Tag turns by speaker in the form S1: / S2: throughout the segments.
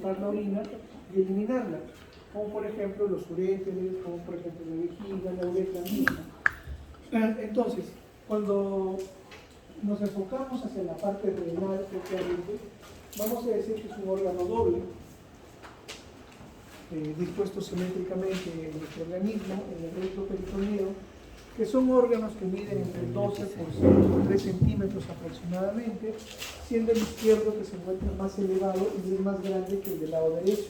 S1: filtrar la orina y eliminarla, como por ejemplo los uréteres, como por ejemplo la vejiga, la uretra misma. Entonces, cuando nos enfocamos hacia la parte renal propiamente, vamos a decir que es un órgano doble, dispuesto simétricamente en nuestro organismo, en el recto peritoneo, que son órganos que miden entre 12 por 3 centímetros aproximadamente, siendo el izquierdo que se encuentra más elevado y es más grande que el del lado derecho.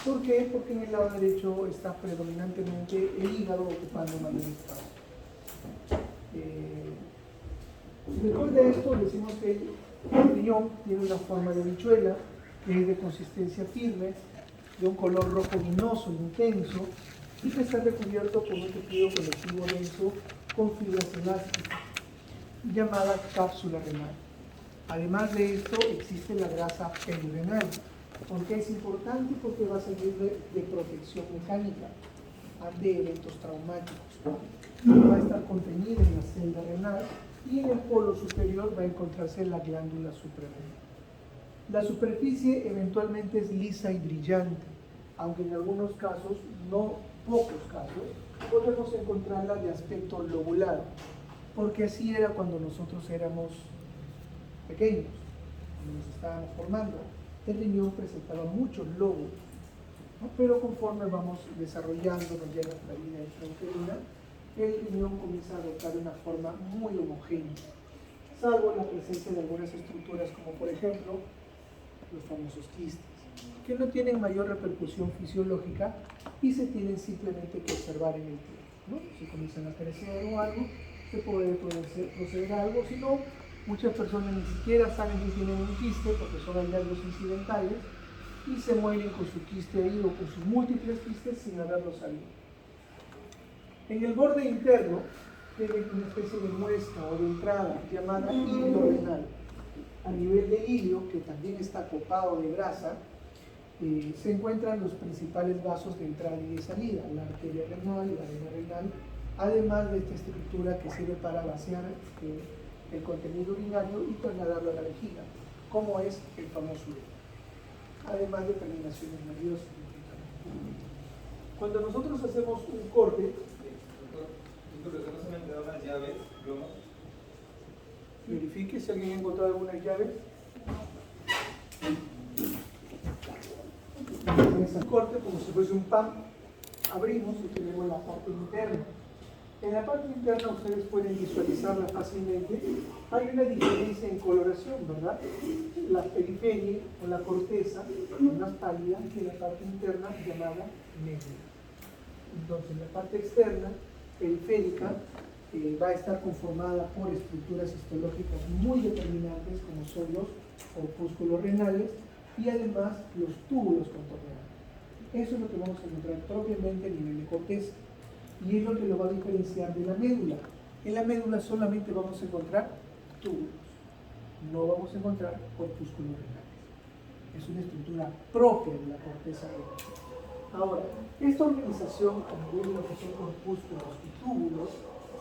S1: ¿Por qué? Porque en el lado derecho está predominantemente el hígado ocupando mayor espacio. Después de esto decimos que el riñón tiene una forma de habichuela, que es de consistencia firme, de un color rojo vinoso intenso y que está recubierto por un tejido conectivo denso con fibras elásticas, llamada cápsula renal. Además de esto existe la grasa perirenal. ¿Por qué es importante? Porque va a servir de protección mecánica ante eventos traumáticos. Va a estar contenida en la celda renal y en el polo superior va a encontrarse la glándula suprarrenal. La superficie eventualmente es lisa y brillante, aunque en algunos casos, no pocos casos, podemos encontrarla de aspecto lobulado, porque así era cuando nosotros éramos pequeños, cuando nos estábamos formando. El riñón presentaba muchos lóbulos, ¿no? Pero conforme vamos desarrollándonos ya en la vida intrauterina, el riñón comienza a adoptar una forma muy homogénea, salvo la presencia de algunas estructuras como por ejemplo los famosos quistes, que no tienen mayor repercusión fisiológica y se tienen simplemente que observar en el tiempo, ¿no? Si comienzan a crecer o algo, se puede proceder a algo, si no, muchas personas ni siquiera saben que tienen un quiste porque son hallazgos incidentales y se mueren con su quiste ahí o con sus múltiples quistes sin haberlo sabido. En el borde interno tiene una especie de muesca o de entrada llamada hilio renal. A nivel del hilio, que también está copado de grasa, se encuentran los principales vasos de entrada y de salida, la arteria renal, la vena renal, además de esta estructura que sirve para vaciar el contenido urinario y trasladarlo a la vejiga, como es el famoso uréter, además de terminaciones nerviosas. Cuando nosotros hacemos un corte,
S2: no se me han quedado unas llaves, plomo.
S1: Verifique si alguien ha encontrado algunas llaves. En ese corte, como si fuese un pan, abrimos y tenemos la parte interna. En la parte interna ustedes pueden visualizarla fácilmente. Hay una diferencia en coloración, ¿verdad? La periferia o la corteza es más pálida que la parte interna llamada negra. Entonces la parte externa, periférica, va a estar conformada por estructuras histológicas muy determinantes como son los corpúsculos renales y además los túbulos contorneales. Eso es lo que vamos a encontrar propiamente a nivel de corteza y es lo que lo va a diferenciar de la médula. En la médula solamente vamos a encontrar túbulos, no vamos a encontrar corpúsculos renales. Es una estructura propia de la corteza renal. Ahora, esta organización a nivel de lo que son corpúsculos y túbulos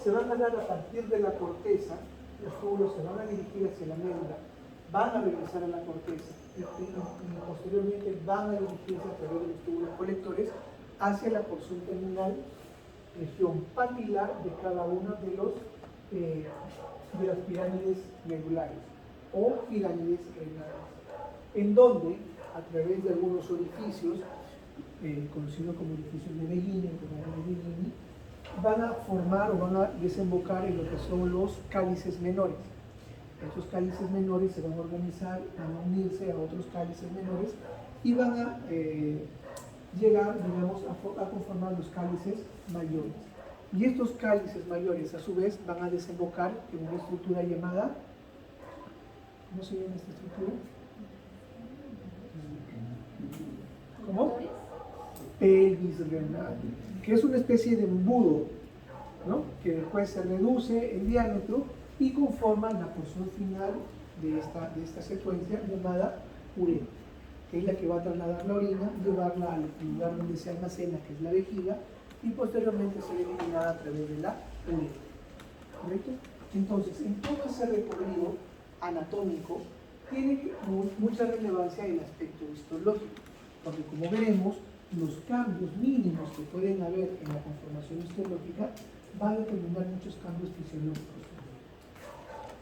S1: se van a dar a partir de la corteza. Los túbulos se van a dirigir hacia la médula, van a regresar a la corteza y posteriormente van a dirigirse a través de los túbulos colectores hacia la porción terminal, región papilar de cada uno de las pirámides medulares o pirámides renales, en donde a través de algunos orificios conocidos como orificios de Bellini, van a formar o van a desembocar en lo que son los cálices menores. Estos cálices menores se van a organizar, van a unirse a otros cálices menores y van a llegar, digamos, a conformar los cálices mayores. Y estos cálices mayores, a su vez, van a desembocar en una estructura llamada, ¿cómo se llama esta estructura? ¿Cómo? Pelvis renal, que es una especie de embudo, ¿no? Que después se reduce en diámetro y conforma la porción final de esta secuencia llamada uretra, que es la que va a trasladar la orina, llevarla al lugar donde se almacena, que es la vejiga, y posteriormente ser eliminada a través de la uretra. ¿Correcto? Entonces, en todo ese recorrido anatómico tiene mucha relevancia el aspecto histológico. porque como veremos, los cambios mínimos que pueden haber en la conformación histológica van a determinar muchos cambios fisiológicos.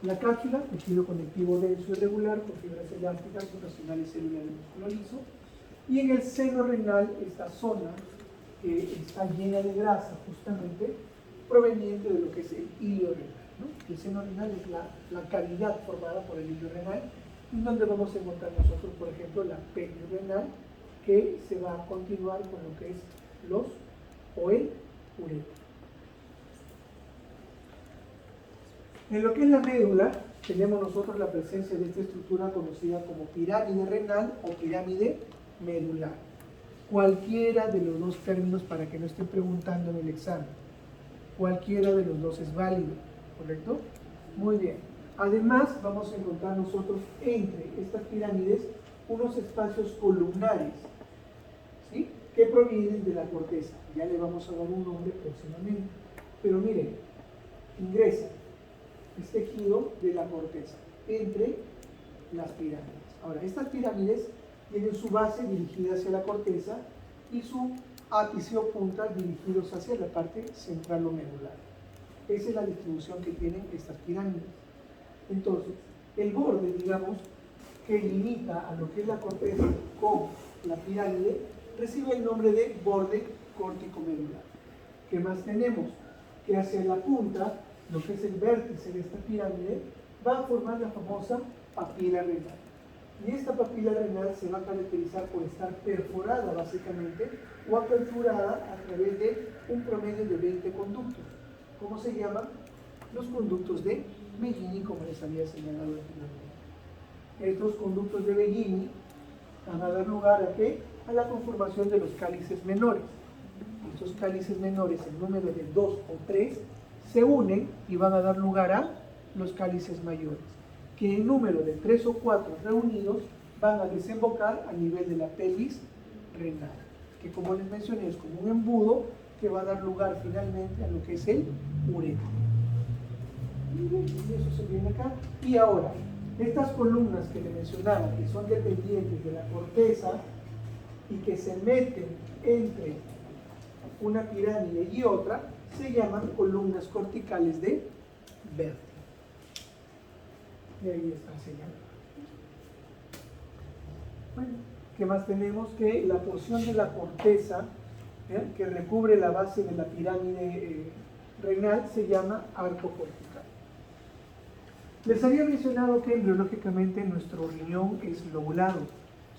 S1: La cápsula, tejido conectivo denso y regular, con fibras elásticas, rotacionales celulares y músculo liso. Y en el seno renal, esta zona que está llena de grasa, justamente, proveniente de lo que es el hilo renal, ¿no? El seno renal es la cavidad formada por el hilo renal, en donde vamos a encontrar nosotros, por ejemplo, la pelvis renal, que se va a continuar con lo que es el ureter. En lo que es la médula, tenemos nosotros la presencia de esta estructura conocida como pirámide renal o pirámide medular. Cualquiera de los dos términos, para que no estén preguntando en el examen, cualquiera de los dos es válido, ¿correcto? Muy bien. Además, vamos a encontrar nosotros entre estas pirámides unos espacios columnares, ¿sí?, que provienen de la corteza. Ya le vamos a dar un nombre próximamente. Pero miren, ingresa este tejido de la corteza entre las pirámides. Ahora, estas pirámides tienen su base dirigida hacia la corteza y su ápice o punta dirigidos hacia la parte central o medular. Esa es la distribución que tienen estas pirámides. Entonces, el borde, digamos, que limita a lo que es la corteza con la pirámide, recibe el nombre de borde córtico-medular. ¿Qué más tenemos? Que hacia la punta, lo que es el vértice de esta pirámide, va a formar la famosa papila renal. Y esta papila renal se va a caracterizar por estar perforada básicamente o aperturada a través de un promedio de 20 conductos. ¿Cómo se llaman? Los conductos de Bellini, como les había señalado anteriormente. Estos conductos de Bellini van a dar lugar ¿a qué? A la conformación de los cálices menores. Estos cálices menores, en número de 2 o 3, se unen y van a dar lugar a los cálices mayores, que en número de 3 o 4 reunidos van a desembocar a nivel de la pelvis renal, que como les mencioné es como un embudo que va a dar lugar finalmente a lo que es el ureter. Y eso se viene acá. Y ahora, estas columnas que le mencionaba, que son dependientes de la corteza y que se meten entre una pirámide y otra, se llaman columnas corticales de Berti. Y ahí están señaladas. Bueno, ¿qué más tenemos? Que la porción de la corteza que recubre la base de la pirámide renal se llama arco cortical. Les había mencionado que embriológicamente nuestro riñón es lobulado,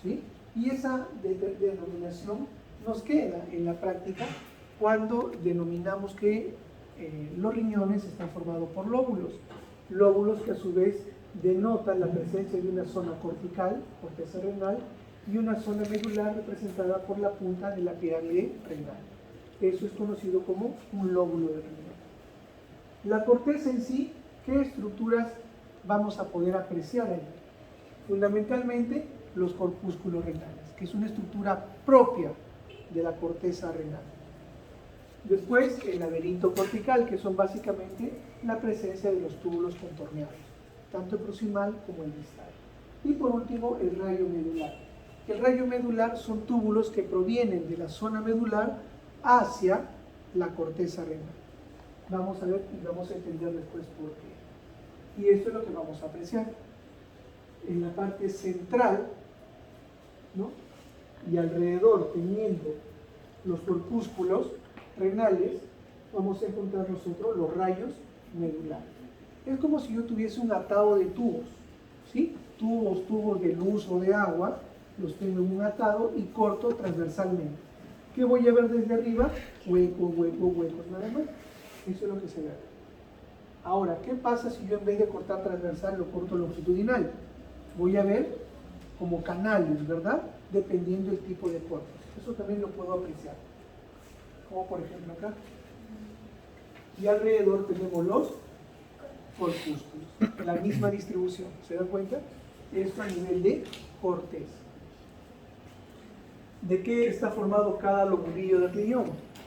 S1: ¿sí? Y esa denominación nos queda en la práctica cuando denominamos que los riñones están formados por lóbulos que a su vez denotan la presencia de una zona cortical, corteza renal, y una zona medular representada por la punta de la pirámide renal. Eso es conocido como un lóbulo de riñón. La corteza en sí, ¿qué estructuras vamos a poder apreciar ahí? Fundamentalmente los corpúsculos renales, que es una estructura propia de la corteza renal. Después el laberinto cortical, que son básicamente la presencia de los túbulos contorneados, tanto el proximal como el distal. Y por último el rayo medular. El rayo medular son túbulos que provienen de la zona medular hacia la corteza renal. Vamos a ver y vamos a entender después por qué. Y esto es lo que vamos a apreciar. En la parte central, ¿no?, y alrededor, teniendo los corpúsculos renales, vamos a encontrar nosotros los rayos medulares. Es como si yo tuviese un atado de tubos, ¿sí? Tubos de luz o de agua, los tengo en un atado y corto transversalmente. ¿Qué voy a ver desde arriba? Huecos, nada más. Eso es lo que se ve. Ahora, ¿qué pasa si yo en vez de cortar transversal lo corto longitudinal? Voy a ver como canales, ¿verdad? Dependiendo del tipo de corte. Eso también lo puedo apreciar. Como por ejemplo acá. Y alrededor tenemos los corpúsculos. La misma distribución. ¿Se dan cuenta? Esto a nivel de corteza. ¿De qué está formado cada lobulillo del riñón?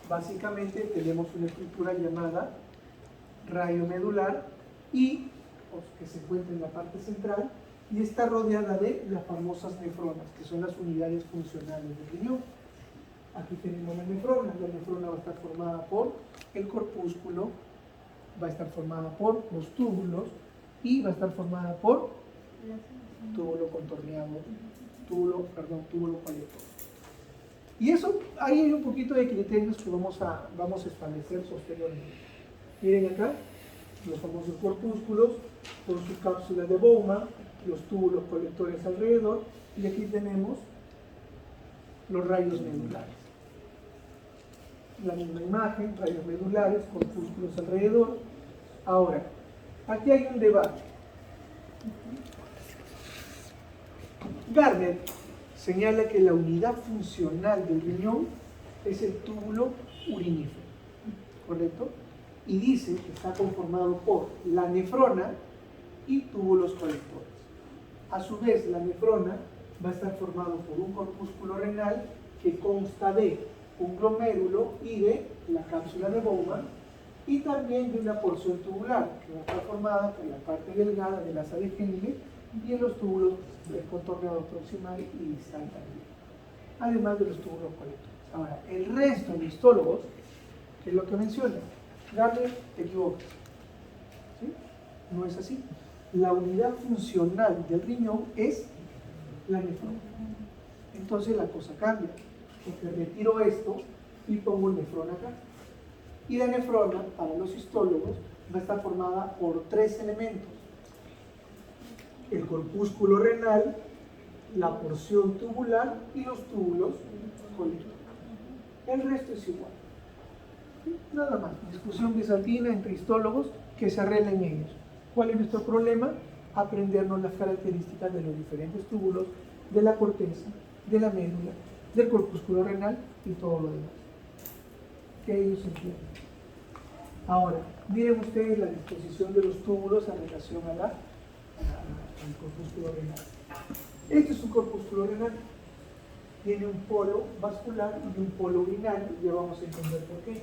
S1: Básicamente tenemos una estructura llamada rayo medular y que se encuentra en la parte central, y está rodeada de las famosas nefronas, que son las unidades funcionales del riñón. Aquí tenemos la nefrona va a estar formada por el corpúsculo, va a estar formada por los túbulos y va a estar formada por túbulo contorneado, túbulo colector. Y eso, ahí hay un poquito de criterios que vamos a establecer posteriormente. Miren acá, los famosos corpúsculos con su cápsula de Bowman, los túbulos colectores alrededor, y aquí tenemos los rayos medulares. La misma imagen, rayos medulares, corpúsculos alrededor. Ahora, aquí hay un debate. Gardner señala que la unidad funcional del riñón es el túbulo urinífero, ¿correcto? Y dice que está conformado por la nefrona y túbulos colectores. A su vez, la nefrona va a estar formado por un corpúsculo renal que consta de un glomérulo y de la cápsula de Bowman, y también de una porción tubular que va a estar formada por la parte delgada del asa de Henle y en los túbulos del contorneado proximal y distal también, además de los túbulos colectores. Ahora, el resto de histólogos, que es lo que menciona, Gardner, te equivocas, ¿sí? No es así. La unidad funcional del riñón es la nefrona. Entonces la cosa cambia, porque retiro esto y pongo el nefrona acá. Y la nefrona, para los histólogos, va a estar formada por 3 elementos: el corpúsculo renal, la porción tubular y los túbulos colectores. El resto es igual. Nada más, discusión bizantina entre histólogos que se arreglen ellos. ¿Cuál es nuestro problema? Aprendernos las características de los diferentes túbulos, de la corteza, de la médula, del corpúsculo renal y todo lo demás. Que ellos entienden. Ahora, miren ustedes la disposición de los túbulos en relación al corpúsculo renal. Este es un corpúsculo renal. Tiene un polo vascular y un polo urinario. Ya vamos a entender por qué.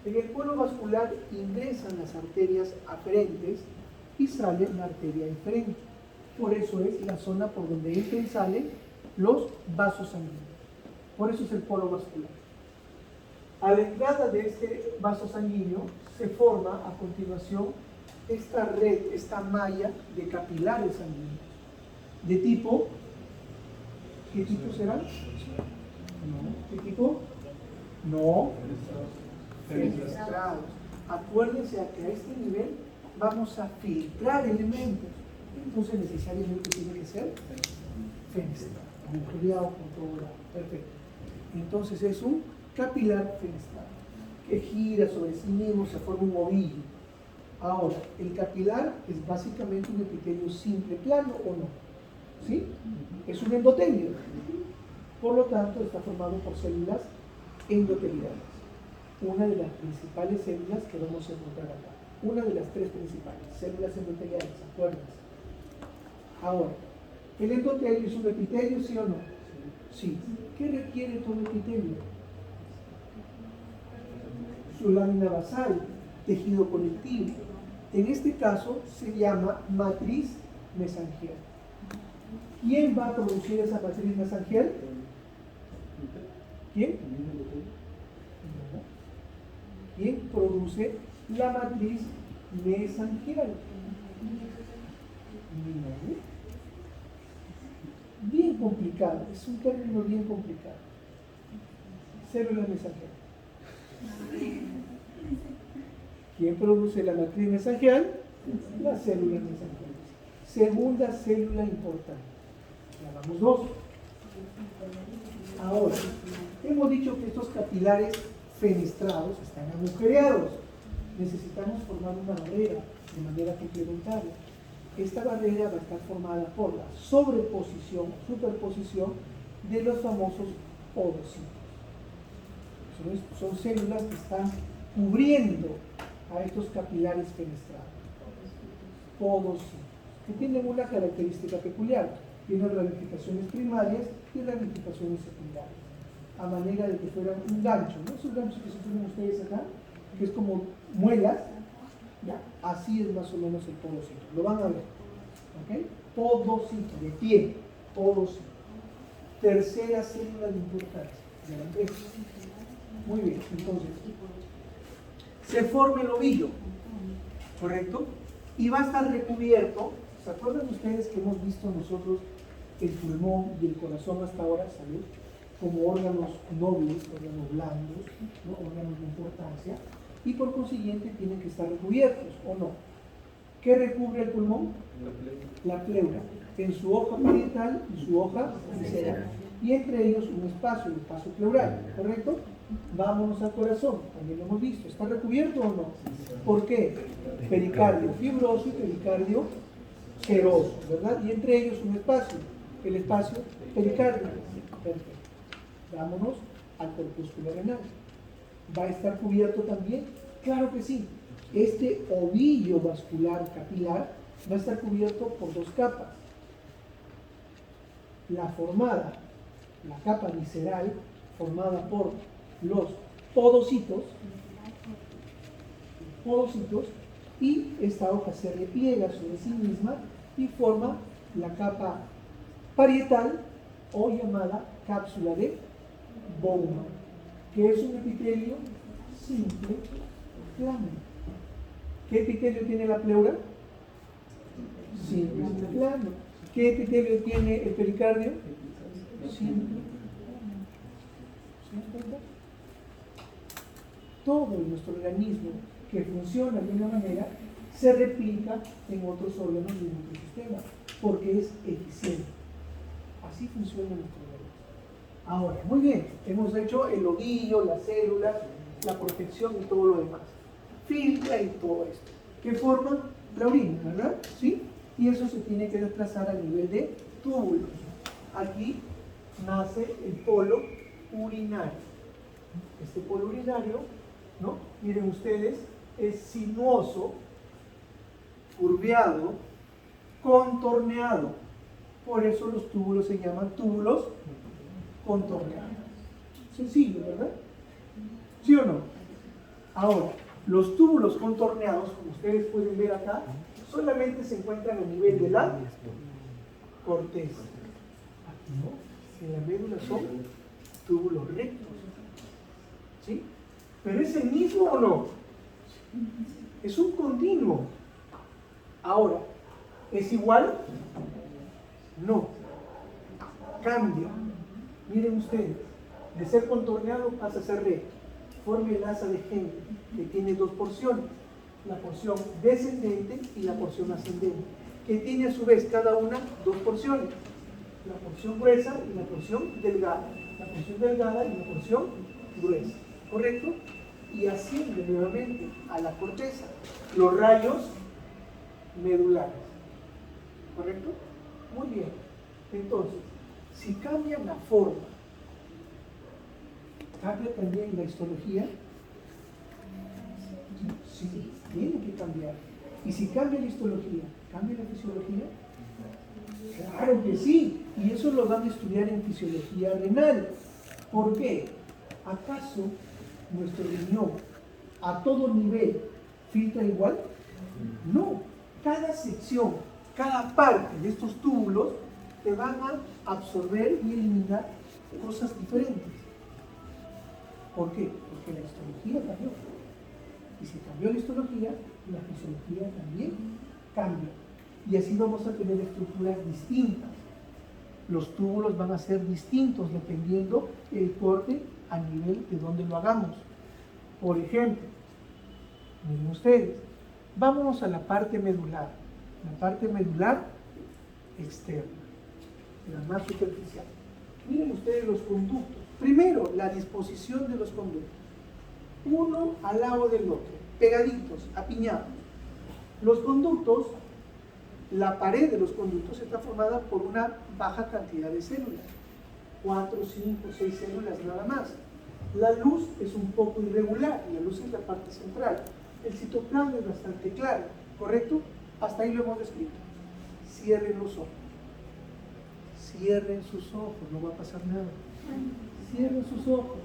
S1: En el polo vascular ingresan las arterias aferentes y sale la arteria eferente. Por eso es la zona por donde entran y salen los vasos sanguíneos. Por eso es el polo vascular. A la entrada de este vaso sanguíneo se forma a continuación esta red, esta malla de capilares sanguíneos. ¿De tipo? ¿Qué tipo será? No. ¿Qué tipo? No. Fenestrados. Acuérdense que a este nivel vamos a filtrar elementos. Entonces necesariamente tiene que ser fenestrado, agujereado por todo lado. Perfecto. Entonces es un capilar fenestrado que gira sobre sí mismo, se forma un ovillo. Ahora, el capilar es básicamente un epitelio simple, plano o no. ¿Sí? Es un endotelio. Por lo tanto, está formado por células endoteliales. Una de las principales células que vamos a encontrar acá. Una de las 3 principales, células endoteliales, acuérdense. Ahora, ¿el endotelio es un epitelio, sí o no? Sí. ¿Qué requiere todo epitelio? Su lámina basal, tejido conectivo. En este caso se llama matriz mesangial. ¿Quién va a producir esa matriz mesangial? ¿Quién? No. ¿Quién produce la matriz mesangial? No. Bien complicado, es un término bien complicado. Célula mesangial. ¿Quién produce la matriz mesangial? Las células mesangiales. Segunda célula importante. Llamamos 2. Ahora, hemos dicho que estos capilares fenestrados están agujereados. Necesitamos formar una barrera de manera complementaria. Esta barrera va a estar formada por la superposición de los famosos podocitos. Son células que están cubriendo a estos capilares fenestrados. Podocitos, que tienen una característica peculiar. Tienen ramificaciones primarias y ramificaciones secundarias, a manera de que fueran un gancho, ¿no? Esos ganchos que se ponen ustedes acá, que es como muelas, ya, así es más o menos el podocito. Lo van a ver, ¿ok? Podocito, de pie, podocito. Tercera célula de importancia de la empresa. Muy bien, entonces, se forma el ovillo, ¿correcto? Y va a estar recubierto. ¿Se acuerdan ustedes que hemos visto nosotros el pulmón y el corazón hasta ahora, salud, como órganos nobles, órganos blandos, ¿no? Órganos de importancia, y por consiguiente tienen que estar recubiertos, ¿o no? ¿Qué recubre el pulmón? La pleura, en su hoja parietal y su hoja visceral, y entre ellos un espacio, el espacio pleural, ¿correcto? Vámonos al corazón, también lo hemos visto, ¿está recubierto o no? ¿Por qué? Pericardio fibroso y pericardio seroso, ¿verdad? Y entre ellos un espacio, el espacio pericardio. Perfecto. Vámonos al corpúsculo renal. ¿Va a estar cubierto también? Claro que sí. Este ovillo vascular capilar va a estar cubierto por dos capas. La capa visceral, formada por los podocitos, y esta hoja se repliega sobre sí misma y forma la capa parietal o llamada cápsula de Bowman, que es un epitelio simple plano. ¿Qué epitelio tiene la pleura? Simple plano. ¿Qué epitelio tiene el pericardio? Simple plano. ¿Se dan cuenta? Todo en nuestro organismo que funciona de una manera se replica en otros órganos y en otro sistema, porque es eficiente. Así funciona nuestro organismo. Ahora, muy bien, hemos hecho el ovillo, las células, la protección y todo lo demás. Filtra y todo esto. ¿Qué forma? La orina, ¿verdad? ¿Sí? Y eso se tiene que desplazar a nivel de túbulos. Aquí nace el polo urinario. Este polo urinario, ¿no? Miren ustedes, es sinuoso, curveado, contorneado. Por eso los túbulos se llaman túbulos contorneados. Sencillo, ¿verdad? ¿Sí o no? Ahora, los túbulos contorneados, como ustedes pueden ver acá, solamente se encuentran a nivel de la corteza. Aquí no, en la médula son túbulos rectos. ¿Sí? ¿Pero es el mismo o no? Es un continuo. Ahora, ¿es igual? No. Cambia. Miren ustedes, de ser contorneado pasa a ser recto. Forma el asa de Henle, que tiene dos porciones, la porción descendente y la porción ascendente, que tiene a su vez cada una dos porciones, la porción gruesa y la porción delgada, la porción delgada y la porción gruesa, ¿correcto? Y asciende nuevamente a la corteza, los rayos medulares, ¿correcto? Muy bien, entonces, si cambia la forma, ¿cambia también la histología? Sí, tiene que cambiar. Y si cambia la histología, ¿cambia la fisiología? Claro que sí, y eso lo van a estudiar en fisiología renal. ¿Por qué? ¿Acaso nuestro riñón a todo nivel filtra igual? No, cada sección, cada parte de estos túbulos te van a absorber y eliminar cosas diferentes. ¿Por qué? Porque la histología cambió. Y si cambió la histología, la fisiología también cambia. Y así vamos a tener estructuras distintas. Los túbulos van a ser distintos dependiendo el corte a nivel de donde lo hagamos. Por ejemplo, miren ustedes, vámonos a la parte medular. La parte medular externa, la más superficial. Miren ustedes los conductos. Primero, la disposición de los conductos. Uno al lado del otro, pegaditos, apiñados. Los conductos, la pared de los conductos está formada por una baja cantidad de células. 4, 5, 6 células nada más. La luz es un poco irregular, la luz es la parte central. El citoplasma es bastante claro, ¿correcto? Hasta ahí lo hemos descrito. Cierren los ojos. Cierren sus ojos, no va a pasar nada. Cierren sus ojos,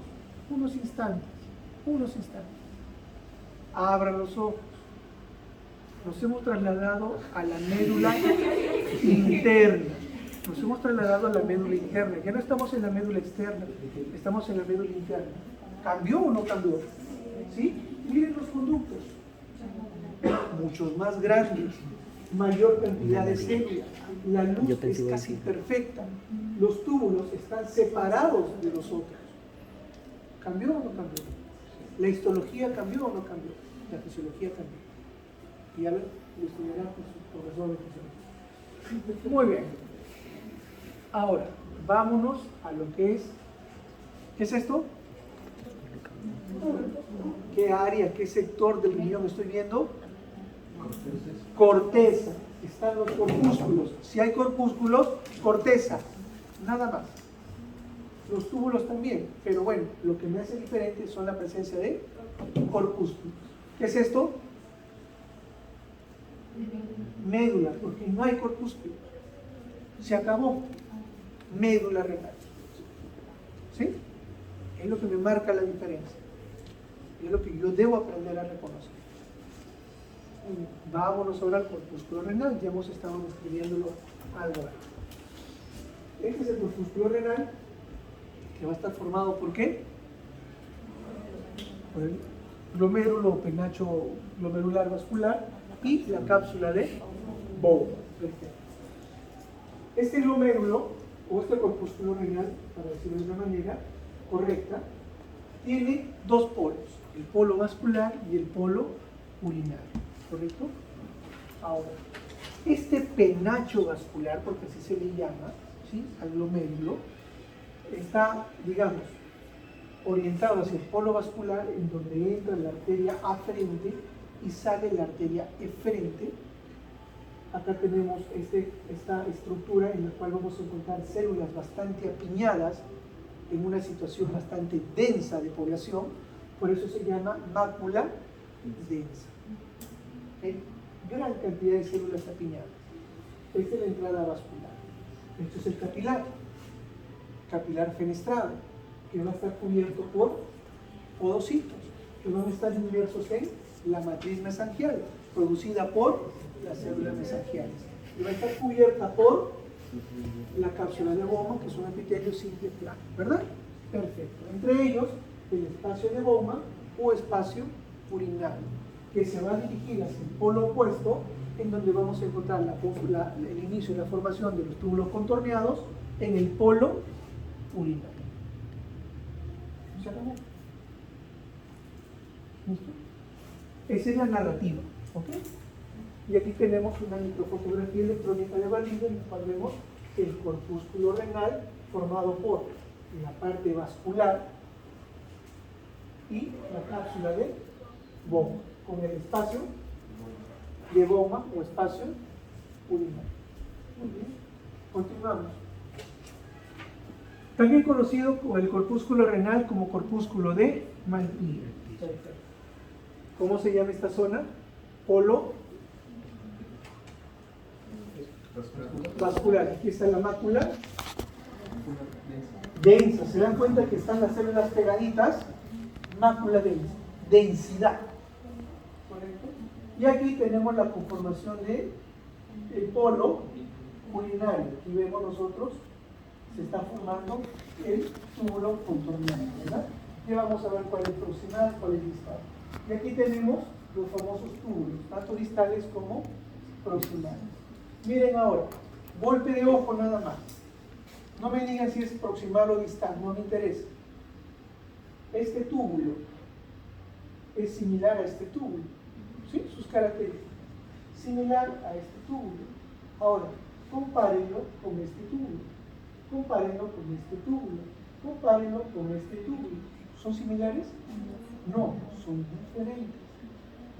S1: unos instantes. Abran los ojos. Nos hemos trasladado a la médula interna. Nos hemos trasladado a la médula interna. Ya no estamos en la médula externa, estamos en la médula interna. ¿Cambió o no cambió? ¿Sí? Miren los conductos. Muchos más grandes, mayor cantidad de células. La luz es casi perfecta. Los túbulos están separados de los otros. ¿Cambió o no cambió? ¿La histología cambió o no cambió? La fisiología cambió. Y ya lo estudiará con su profesor de fisiología. Muy bien. Ahora, vámonos a lo que es. ¿Qué es esto? ¿Qué área, qué sector del riñón estoy viendo? Corteza. Están los corpúsculos. Si hay corpúsculos, corteza. Nada más. Los túbulos también. Pero bueno, lo que me hace diferente son la presencia de corpúsculos. ¿Qué es esto? Médula, porque no hay corpúsculos. Se acabó. Médula renal. ¿Sí? Es lo que me marca la diferencia. Es lo que yo debo aprender a reconocer. Vámonos ahora al corpúsculo renal. Ya hemos estado describiéndolo algo antes. Este es el corpúsculo renal, que va a estar formado ¿por qué? Por el glomérulo o penacho glomerular vascular y la cápsula de Bowman. Este glomérulo o este corpúsculo renal, para decirlo de una manera correcta, tiene dos polos, el polo vascular y el polo urinario, ¿correcto? Ahora, este penacho vascular, porque así se le llama, ¿sí?, al glomérulo, está, digamos, orientado hacia el polo vascular, en donde entra la arteria aferente y sale la arteria eferente. Acá tenemos esta estructura en la cual vamos a encontrar células bastante apiñadas en una situación bastante densa de población, por eso se llama mácula densa. ¿Okay? Gran cantidad de células apiñadas. Esta es la entrada vascular. Esto es el capilar fenestrado, que va a estar cubierto por podocitos, que van a estar inmersos en la matriz mesangial, producida por las células mesangiales. Y va a estar cubierta por la cápsula de Bowman, que es un epitelio simple plano, ¿verdad? Perfecto. Entre ellos, el espacio de Bowman o espacio urinario, que se va a dirigir hacia el polo opuesto, en donde vamos a encontrar el inicio de la formación de los túbulos contorneados en el polo urinario. ¿Se acabó? ¿Listo? Esa es la narrativa, ¿ok? Y aquí tenemos una microfotografía electrónica de Valindo, en la cual vemos el corpúsculo renal formado por la parte vascular y la cápsula de Bowman, con el espacio de Bowman o espacio urinario. Muy bien, continuamos. También conocido como el corpúsculo renal como corpúsculo de Malpighi. ¿Cómo se llama esta zona? Polo vascular. Aquí está la mácula densa. ¿Se dan cuenta que están las células pegaditas? Mácula densa. Densidad. ¿Correcto? Y aquí tenemos la conformación del polo urinario. Aquí vemos nosotros, se está formando el túbulo contorneado, ¿verdad? Y vamos a ver cuál es proximal, cuál es distal. Y aquí tenemos los famosos túbulos, tanto distales como proximales. Miren ahora, golpe de ojo nada más. No me digan si es proximal o distal, no me interesa. Este túbulo es similar a este túbulo, ¿sí? Sus características. Similar a este túbulo. Ahora, compárenlo con este túbulo. Compárenlo con este túbulo. Compárenlo con este túbulo. ¿Son similares? No, son diferentes.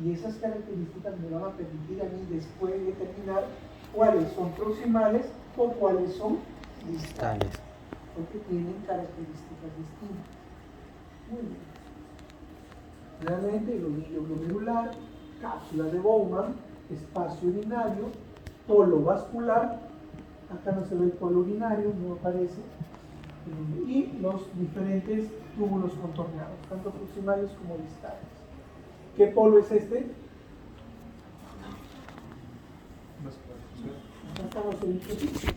S1: Y esas características me van a permitir a mí después determinar cuáles son proximales o cuáles son distales. Porque tienen características distintas. Muy bien. Realmente el ovillo glomerular, cápsula de Bowman, espacio urinario, polo vascular, acá no se ve el polo urinario, no aparece, y los diferentes túbulos contorneados, tanto proximales como distales. ¿Qué polo es este? estamos en el proceso.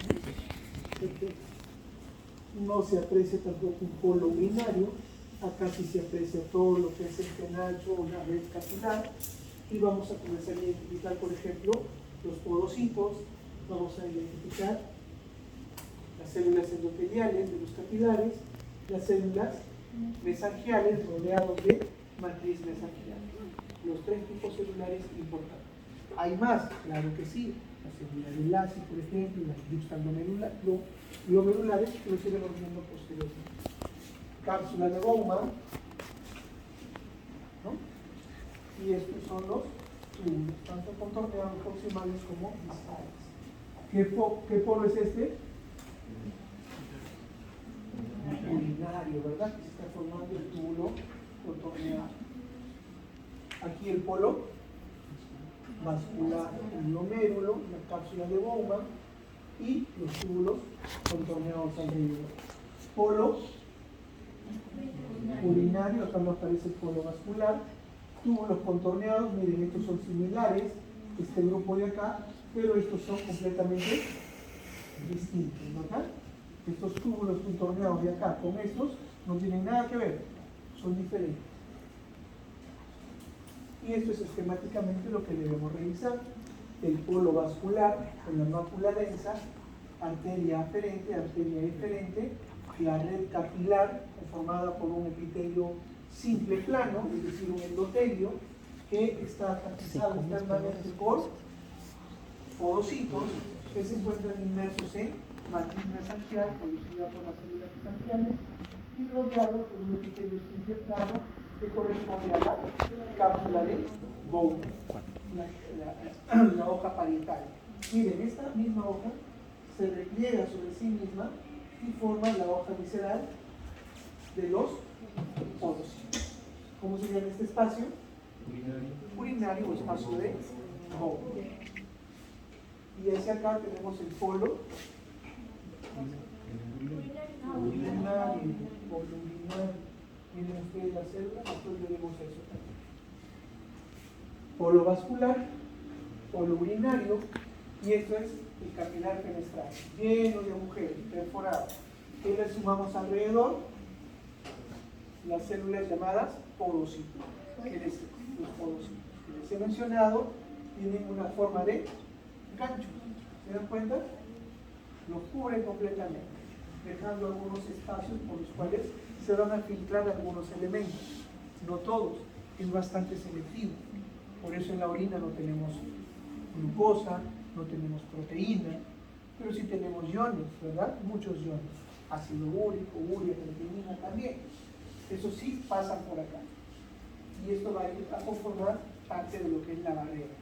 S1: No se aprecia tampoco un polo urinario. Acá sí se aprecia todo lo que es el penacho o la red capilar. Y vamos a comenzar a identificar, por ejemplo, los porocitos. Vamos a identificar las células endoteliales de los capilares, las células mesangiales rodeados de matriz mesangial. Los tres tipos celulares importantes. ¿Hay más? Claro que sí. Las células de Lassi, por ejemplo, las juxtaglomerulares, que los iremos viendo posteriormente. Cápsula de Bowman, ¿no? Y estos son los túbulos, tanto contorneados proximales como distales. ¿Qué polo es este? Urinario, ¿verdad? Que se está formando el túbulo contorneado. Aquí el polo vascular, el glomérulo, la cápsula de Bowman y los túbulos contorneados alrededor. Polo urinario, acá no aparece el polo vascular. Túbulos contorneados, miren, estos son similares, este grupo de acá, pero estos son completamente distintos, ¿verdad? Estos túbulos contorneados de acá con estos no tienen nada que ver, son diferentes. Y esto es esquemáticamente lo que debemos revisar. El polo vascular con la mácula densa, arteria aferente, arteria eferente, la red capilar formada por un epitelio simple plano, es decir, un endotelio que está tapizado internamente por porocitos que se encuentran inmersos en matriz mesangial producida por las células mesangiales y rodeados por un epitelio simple plano que corresponde a la cápsula de Bowman, la hoja parietal. Miren, esta misma hoja se repliega sobre sí misma y forma la hoja visceral de los porocitos. ¿Cómo se llama este espacio? Urinario o espacio de Bowman. Y hacia acá tenemos el polo urinario. Miren ustedes la célula, después veremos eso también. Polo vascular, polo urinario, y esto es el capilar fenestral, lleno de agujeros, perforado. ¿Qué le sumamos alrededor? Las células llamadas porocitos. Los porocitos que les he mencionado tienen una forma de gancho. ¿Se dan cuenta? Los cubren completamente, dejando algunos espacios por los cuales se van a filtrar algunos elementos. No todos, es bastante selectivo. Por eso en la orina no tenemos glucosa, no tenemos proteína, pero sí tenemos iones, ¿verdad? Muchos iones. Ácido úrico, urea, creatinina también. Eso sí pasan por acá. Y esto va a ir a conformar parte de lo que es la barrera.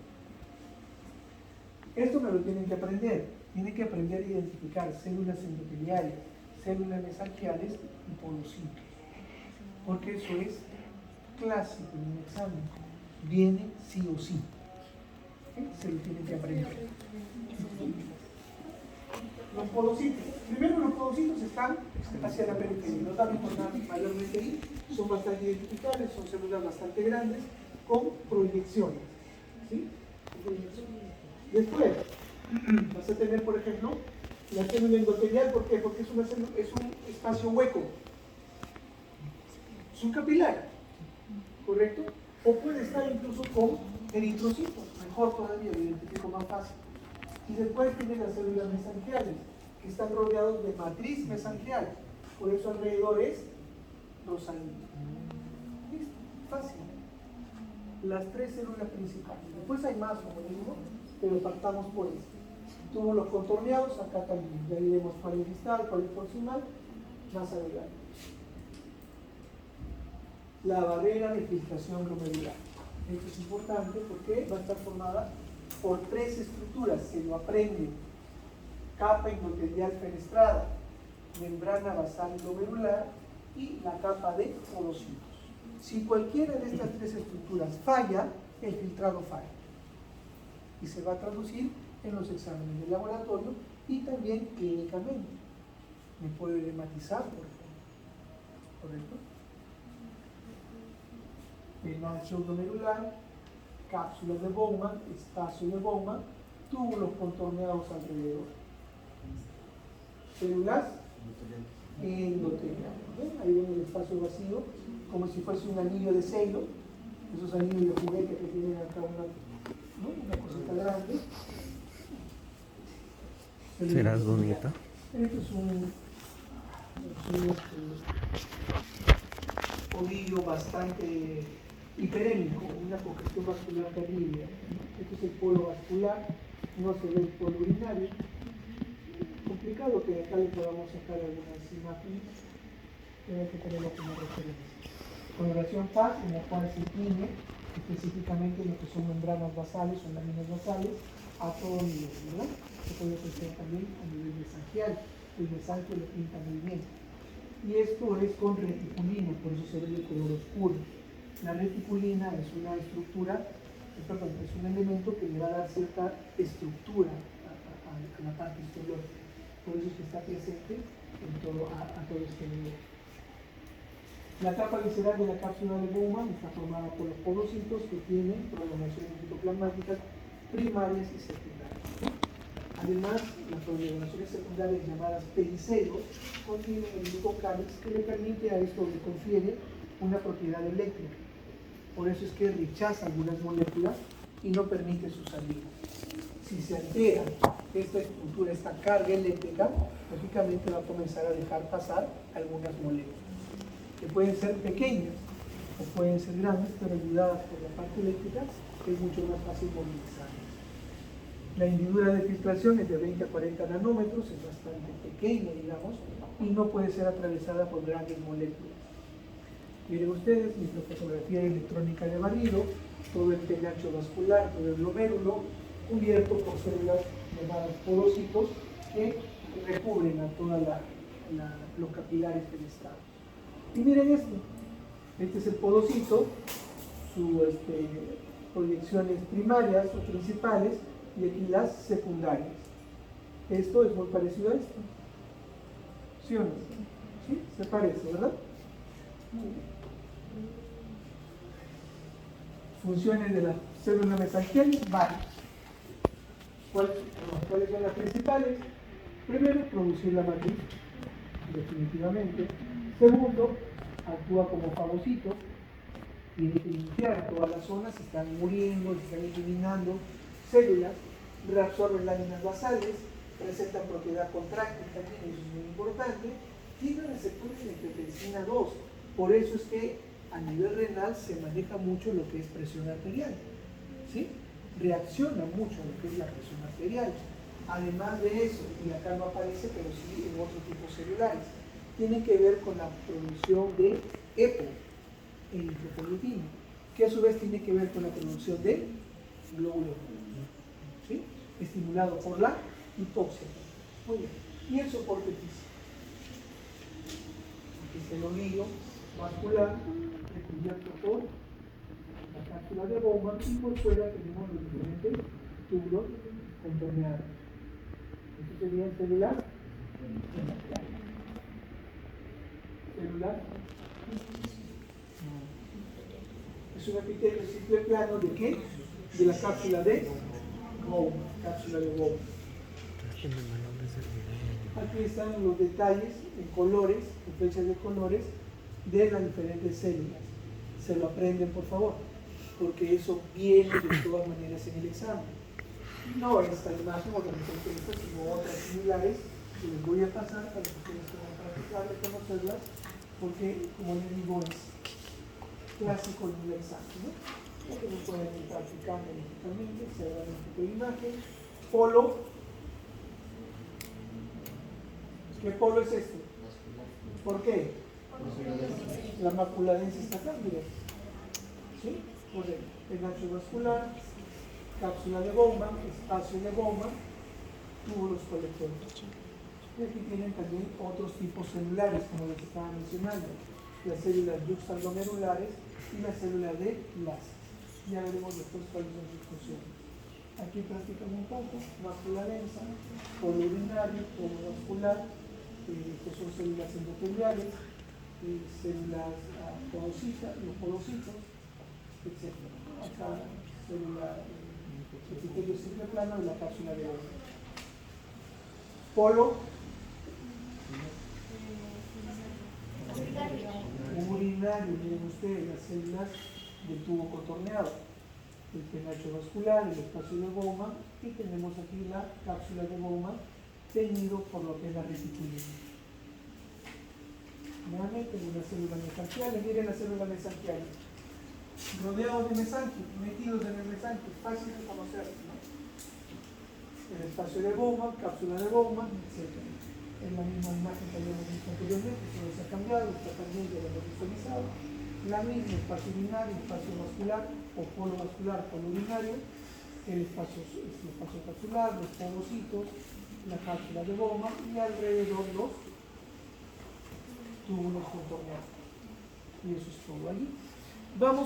S1: Esto me lo tienen que aprender. Tienen que aprender a identificar células endoteliales, células mesangiales y porocitos. Porque eso es clásico en un examen. Viene sí o sí. Se lo tienen que aprender. Los porocitos. Primero, los porocitos están hacia la periferia. Los datos mayormente ahí son bastante identificables, son células bastante grandes con proyecciones. ¿Sí? Después, vas a tener, por ejemplo, la célula endotelial. ¿Por qué? Porque es un espacio hueco. Es un capilar, ¿correcto? O puede estar incluso con eritrocitos, mejor todavía, lo identifico más fácil. Y después tiene las células mesangiales, que están rodeados de matriz mesangial, por eso alrededor es rosadito. Listo, fácil. Las tres células principales. Después hay más, como digo, pero partamos por esto. Tuvo los contorneados, acá también. Ya diremos cuál es distal, cuál es proximal, más adelante. La barrera de filtración glomerular. Esto es importante porque va a estar formada por tres estructuras, se lo aprende: capa endotelial fenestrada, membrana basal glomerular y la capa de porocitos. Si cualquiera de estas tres estructuras falla, el filtrado falla y se va a traducir en los exámenes de laboratorio y también clínicamente. Me puede hematizar, por ejemplo. ¿Correcto? Penacho glomerular, cápsula de Bowman, espacio de Bowman túbulos contorneados alrededor. Células endoteliales. ¿Ven? Ahí ven el espacio vacío, como si fuese un anillo de celo, esos anillos de juguete que tienen acá una cosita grande.
S3: ¿Serás bonita?
S1: Este es un ovillo bastante hiperémico, una congestión vascular terrible. Este es el polo vascular, no se ve el polo urinario. Complicado que acá le podamos sacar algunas imágenes, pero hay que tenerlo como referencia. Coloración PAS, en la cual se tiñe específicamente lo que son membranas basales o láminas basales a todo nivel, ¿verdad? Se puede apreciar también a nivel mesangial. El mesangio lo pinta muy bien. Y esto es con reticulina, por eso se ve de color oscuro. La reticulina es una estructura, es un elemento que le va a dar cierta estructura a la parte exterior. Por eso es que está presente en todo, a todo este nivel. La capa visceral de la cápsula de Bowman está formada por los podocitos que tienen prolongaciones citoplasmáticas primarias y secundarias. Además, las prolongaciones secundarias llamadas pericelos contienen el glucocálix que le permite a esto, le confiere una propiedad eléctrica. Por eso es que rechaza algunas moléculas y no permite su salida. Si se altera esta estructura, esta carga eléctrica, lógicamente va a comenzar a dejar pasar algunas moléculas, que pueden ser pequeñas o pueden ser grandes, pero ayudadas por la parte eléctrica es mucho más fácil movilizarlas. La hendidura de filtración es de 20 a 40 nanómetros, es bastante pequeña, digamos, y no puede ser atravesada por grandes moléculas. Miren ustedes, microfotografía electrónica de barrido, todo el penacho vascular, todo el glomérulo, cubierto por células llamadas podocitos que recubren a todos los capilares fenestrados. Y miren esto, este es el podocito, sus proyecciones primarias o principales, y aquí las secundarias. Esto es muy parecido a esto. ¿Sí o no? ¿Sí? Se parece, ¿verdad? Muy bien. Funciones de la célula mesangial, varias. ¿Cuáles son las principales? Primero, producir la matriz, definitivamente. Segundo, actúa como fagocito, tiene que limpiar todas las zonas, se están muriendo, se están eliminando células, reabsorben láminas basales, presentan propiedad contráctil también, eso es muy importante, tiene receptores de angiotensina 2, por eso es que a nivel renal se maneja mucho lo que es presión arterial, ¿sí? Reacciona mucho a lo que es la presión arterial. Además de eso, y acá no aparece, pero sí en otros tipos celulares, tiene que ver con la producción de EPO, el eritropoyetina, que a su vez tiene que ver con la producción de glóbulos rojos, ¿sí? Estimulado por la hipoxia. Muy bien. Y el soporte físico. Aquí está el ovillo vascular recubierto por la cápsula de Bowman y por fuera tenemos los diferentes túbulos contorneados. Esto sería el celular. Celular. Es un epitelio simple plano de qué? De la cápsula de Bowman. Cápsula de Bowman. Aquí están los detalles en colores, en flechas de colores de las diferentes células. Se lo aprenden, por favor, porque eso viene de todas maneras en el examen. No esta imagen, obviamente esta, sino otras similares que les voy a pasar para que ustedes puedan practicar de conocerlas, porque, como les digo, es clásico en el examen, ¿no? Porque no pueden ir practicando lógicamente, se dan un tipo de imagen. Polo. ¿Qué polo es este? ¿Por qué? La maculadense está acá, miren. ¿Sí? Correcto. Penacho vascular, cápsula de Bowman, espacio de Bowman, túbulos colectores. Y aquí tienen también otros tipos celulares, como les estaba mencionando, las células yuxtaglomerulares y las células de Glass. Ya veremos después cuáles son sus funciones. Aquí practican un poco, mácula densa, polo urinario, polo vascular, que son células endoteliales, células podocitas, los podocitos, etc. Acá célula el epitelio simple plano de la cápsula de Bowman. Polo urinario, miren ustedes las células del tubo contorneado, el penacho vascular, el espacio de Bowman, y tenemos aquí la cápsula de Bowman teñido por lo que es la reticulina. Nuevamente una célula mesanquial, miren la célula mesanquial, rodeados de mesanquio, metidos en el mesanquio, fácil de conocer, ¿no? El espacio de Bowman, cápsula de Bowman, etc. Es la misma imagen que habíamos visto anteriormente, solo se ha cambiado, está también ya lo hemos visualizado. La misma, espacio urinario, espacio vascular o polo vascular, polo urinario, el espacio capsular, los povocitos, la cápsula de Bowman y alrededor los túbulos contorneados. Y eso es todo allí. Vamos